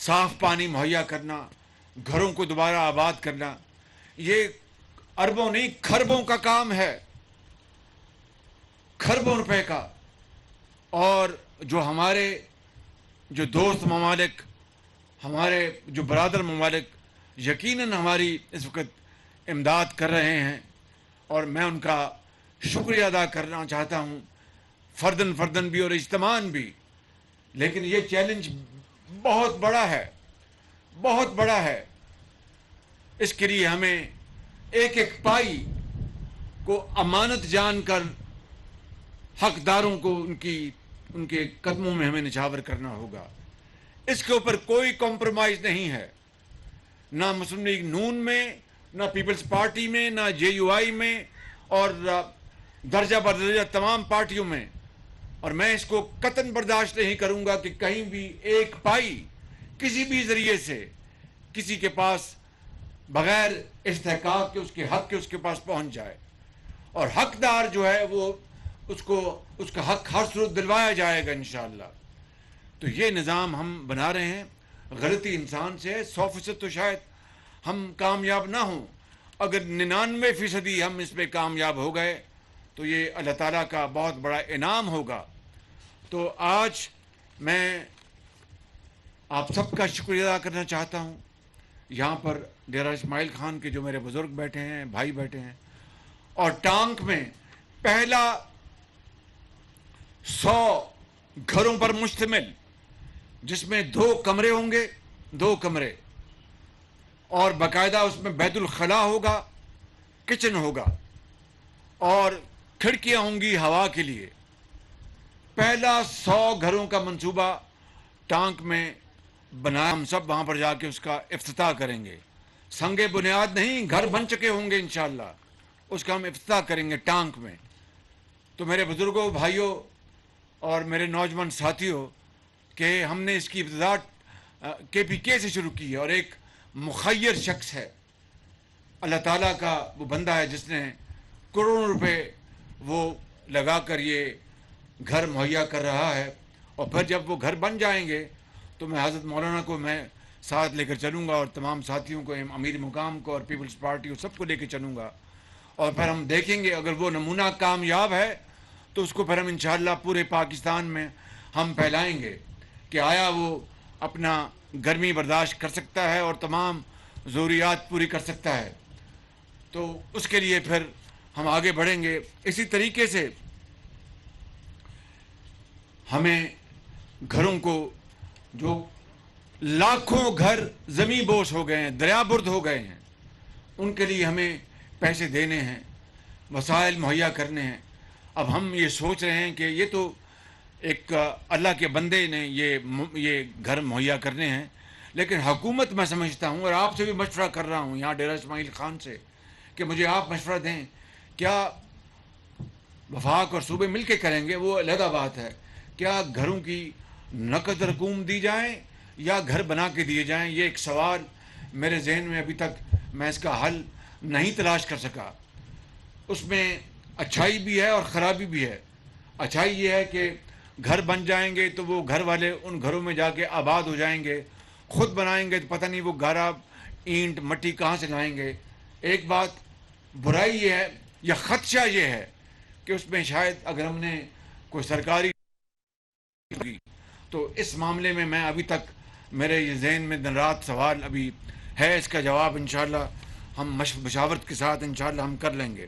صاف پانی مہیا کرنا، گھروں کو دوبارہ آباد کرنا، یہ اربوں نہیں کھربوں کا کام ہے، کھربوں روپے کا۔ اور جو ہمارے جو دوست ممالک، ہمارے جو برادر ممالک یقیناً ہماری اس وقت امداد کر رہے ہیں، اور میں ان کا شکریہ ادا کرنا چاہتا ہوں، فردن فردن بھی اور اجتماعاً بھی۔ لیکن یہ چیلنج بہت بڑا ہے، بہت بڑا ہے۔ اس کے لیے ہمیں ایک ایک پائی کو امانت جان کر حقداروں کو ان کے قدموں میں ہمیں نچھاور کرنا ہوگا۔ اس کے اوپر کوئی کمپرومائز نہیں ہے، نہ مسلم لیگ نون میں، نہ پیپلز پارٹی میں، نہ جے یو آئی میں، اور درجہ بدرجہ تمام پارٹیوں میں۔ اور میں اس کو قطعاً برداشت نہیں کروں گا کہ کہیں بھی ایک پائی کسی بھی ذریعے سے کسی کے پاس بغیر استحقاق کے، اس کے حق کے، اس کے پاس پہنچ جائے۔ اور حقدار جو ہے وہ اس کا حق ہر صورت دلوایا جائے گا انشاءاللہ۔ تو یہ نظام ہم بنا رہے ہیں، غلطی انسان سے ہے، 100% تو شاید ہم کامیاب نہ ہوں، اگر 99% ہم اس پہ کامیاب ہو گئے تو یہ اللہ تعالیٰ کا بہت بڑا انعام ہوگا۔ تو آج میں آپ سب کا شکریہ ادا کرنا چاہتا ہوں، یہاں پر ڈیرہ اسماعیل خان کے جو میرے بزرگ بیٹھے ہیں، بھائی بیٹھے ہیں، اور ٹانک میں پہلا 100 گھروں پر مشتمل، جس میں 2 کمرے ہوں گے، 2 کمرے، اور باقاعدہ اس میں بیت الخلاء ہوگا، کچن ہوگا، اور کھڑکیاں ہوں گی ہوا کے لیے۔ پہلا 100 گھروں کا منصوبہ ٹانک میں بنایا، ہم سب وہاں پر جا کے اس کا افتتاح کریں گے۔ سنگ بنیاد نہیں، گھر بن چکے ہوں گے انشاءاللہ، اس کا ہم افتتاح کریں گے ٹانک میں۔ تو میرے بزرگوں، بھائیوں اور میرے نوجوان ساتھیوں، کہ ہم نے اس کی ابتدا KPK سے شروع کی ہے، اور ایک مخیر شخص ہے، اللہ تعالیٰ کا وہ بندہ ہے جس نے کروڑوں روپے وہ لگا کر یہ گھر مہیا کر رہا ہے۔ اور پھر جب وہ گھر بن جائیں گے تو میں حضرت مولانا کو میں ساتھ لے کر چلوں گا، اور تمام ساتھیوں کو، امیر مقام کو اور پیپلز پارٹی کو، سب کو لے کے چلوں گا۔ اور پھر ہم دیکھیں گے اگر وہ نمونہ کامیاب ہے تو اس کو پھر ہم انشاءاللہ پورے پاکستان میں ہم پھیلائیں گے کہ آیا وہ اپنا گرمی برداشت کر سکتا ہے اور تمام ضروریات پوری کر سکتا ہے۔ تو اس کے لیے پھر ہم آگے بڑھیں گے۔ اسی طریقے سے ہمیں گھروں کو، جو لاکھوں گھر زمیں بوس ہو گئے ہیں، دریا برد ہو گئے ہیں، ان کے لیے ہمیں پیسے دینے ہیں، وسائل مہیا کرنے ہیں۔ اب ہم یہ سوچ رہے ہیں کہ یہ تو ایک اللہ کے بندے نے یہ گھر مہیا کرنے ہیں، لیکن حکومت میں سمجھتا ہوں، اور آپ سے بھی مشورہ کر رہا ہوں یہاں ڈیرہ اسماعیل خان سے، کہ مجھے آپ مشورہ دیں، کیا وفاق اور صوبے مل کے کریں گے وہ علیحدہ بات ہے، کیا گھروں کی نقد رقوم دی جائیں یا گھر بنا کے دیے جائیں؟ یہ ایک سوال میرے ذہن میں ابھی تک میں اس کا حل نہیں تلاش کر سکا۔ اس میں اچھائی بھی ہے اور خرابی بھی ہے۔ اچھائی یہ ہے کہ گھر بن جائیں گے تو وہ گھر والے ان گھروں میں جا کے آباد ہو جائیں گے، خود بنائیں گے تو پتہ نہیں وہ گارا اینٹ مٹی کہاں سے لائیں گے۔ ایک بات برائی یہ ہے یا خدشہ یہ ہے کہ اس میں شاید اگر ہم نے کوئی سرکاری ہوگی تو اس معاملے میں ابھی تک میرے یہ ذہن میں دن رات سوال ابھی ہے، اس کا جواب انشاءاللہ ہم مشاورت کے ساتھ انشاءاللہ ہم کر لیں گے۔